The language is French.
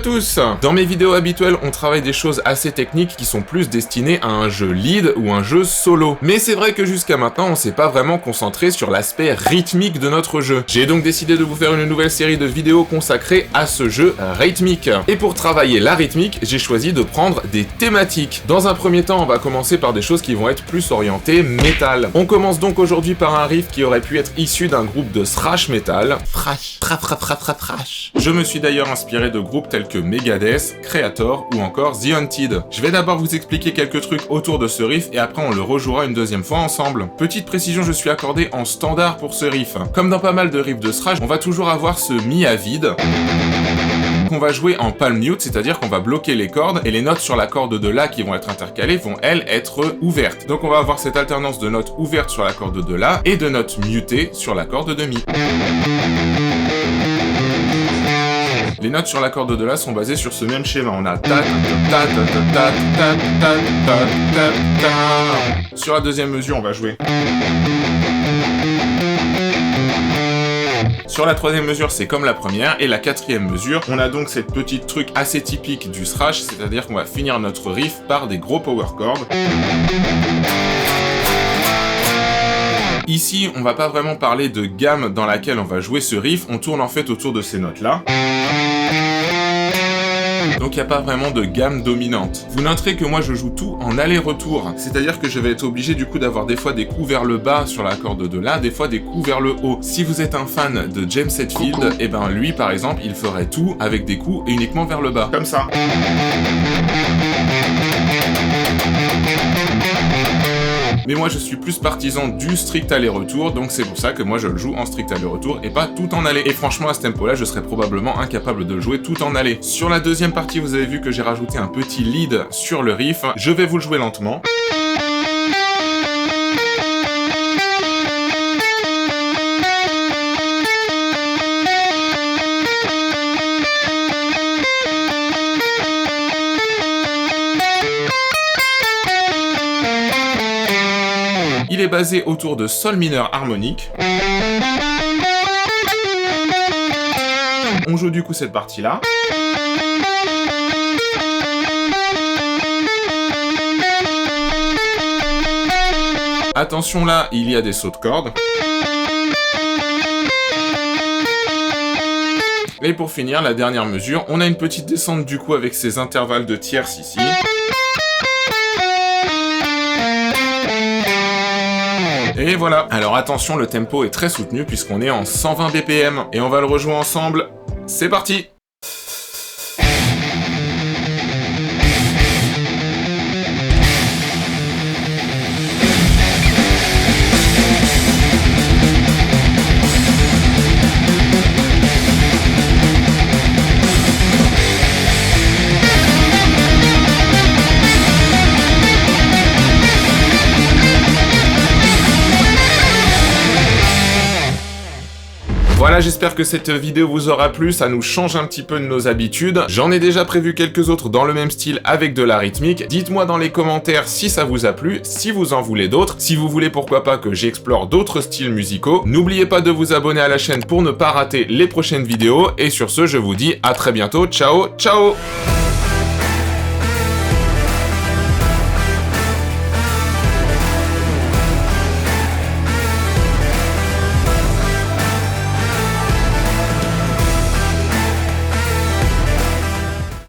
tous! Dans mes vidéos habituelles, on travaille des choses assez techniques qui sont plus destinées à un jeu lead ou un jeu solo. Mais c'est vrai que jusqu'à maintenant, on s'est pas vraiment concentré sur l'aspect rythmique de notre jeu. J'ai donc décidé de vous faire une nouvelle série de vidéos consacrées à ce jeu rythmique. Et pour travailler la rythmique, j'ai choisi de prendre des thématiques. Dans un premier temps, on va commencer par des choses qui vont être plus orientées métal. On commence donc aujourd'hui par un riff qui aurait pu être issu d'un groupe de thrash metal. Thrash. Je me suis d'ailleurs inspiré de groupes tels que Megadeth, Kreator ou encore The Haunted. Je vais d'abord vous expliquer quelques trucs autour de ce riff et après on le rejouera une deuxième fois ensemble. Petite précision, je suis accordé en standard pour ce riff. Comme dans pas mal de riffs de thrash, on va toujours avoir ce mi à vide qu'on va jouer en palm mute, c'est-à-dire qu'on va bloquer les cordes et les notes sur la corde de La qui vont être intercalées vont elles être ouvertes. Donc on va avoir cette alternance de notes ouvertes sur la corde de La et de notes mutées sur la corde de Mi. Les notes sur la corde de La sont basées sur ce même schéma. On a ta ta ta ta ta ta ta ta ta ta. Sur la deuxième mesure, on va jouer. Sur la troisième mesure, c'est comme la première, et la quatrième mesure, on a donc cette petite truc assez typique du thrash, c'est-à-dire qu'on va finir notre riff par des gros power chords. Ici, on va pas vraiment parler de gamme dans laquelle on va jouer ce riff, on tourne en fait autour de ces notes-là. Donc il n'y a pas vraiment de gamme dominante. Vous noterez que moi je joue tout en aller-retour, c'est-à-dire que je vais être obligé du coup d'avoir des fois des coups vers le bas sur la corde de La, des fois des coups vers le haut. Si vous êtes un fan de James Hetfield, et ben lui par exemple, il ferait tout avec des coups et uniquement vers le bas. Comme ça. Mais moi je suis plus partisan du strict aller-retour, donc c'est pour ça que moi je le joue en strict aller-retour et pas tout en aller. Et franchement à ce tempo là je serais probablement incapable de le jouer tout en aller. Sur la deuxième partie vous avez vu que j'ai rajouté un petit lead sur le riff, je vais vous le jouer lentement. Il est basé autour de sol mineur harmonique. On joue du coup cette partie-là. Attention là, il y a des sauts de cordes. Et pour finir, la dernière mesure, on a une petite descente du coup avec ces intervalles de tierces ici. Et voilà. Alors attention, le tempo est très soutenu puisqu'on est en 120 BPM. Et on va le rejouer ensemble. C'est parti! Voilà, j'espère que cette vidéo vous aura plu, ça nous change un petit peu de nos habitudes. J'en ai déjà prévu quelques autres dans le même style avec de la rythmique. Dites-moi dans les commentaires si ça vous a plu, si vous en voulez d'autres, si vous voulez pourquoi pas que j'explore d'autres styles musicaux. N'oubliez pas de vous abonner à la chaîne pour ne pas rater les prochaines vidéos. Et sur ce, je vous dis à très bientôt. Ciao, ciao!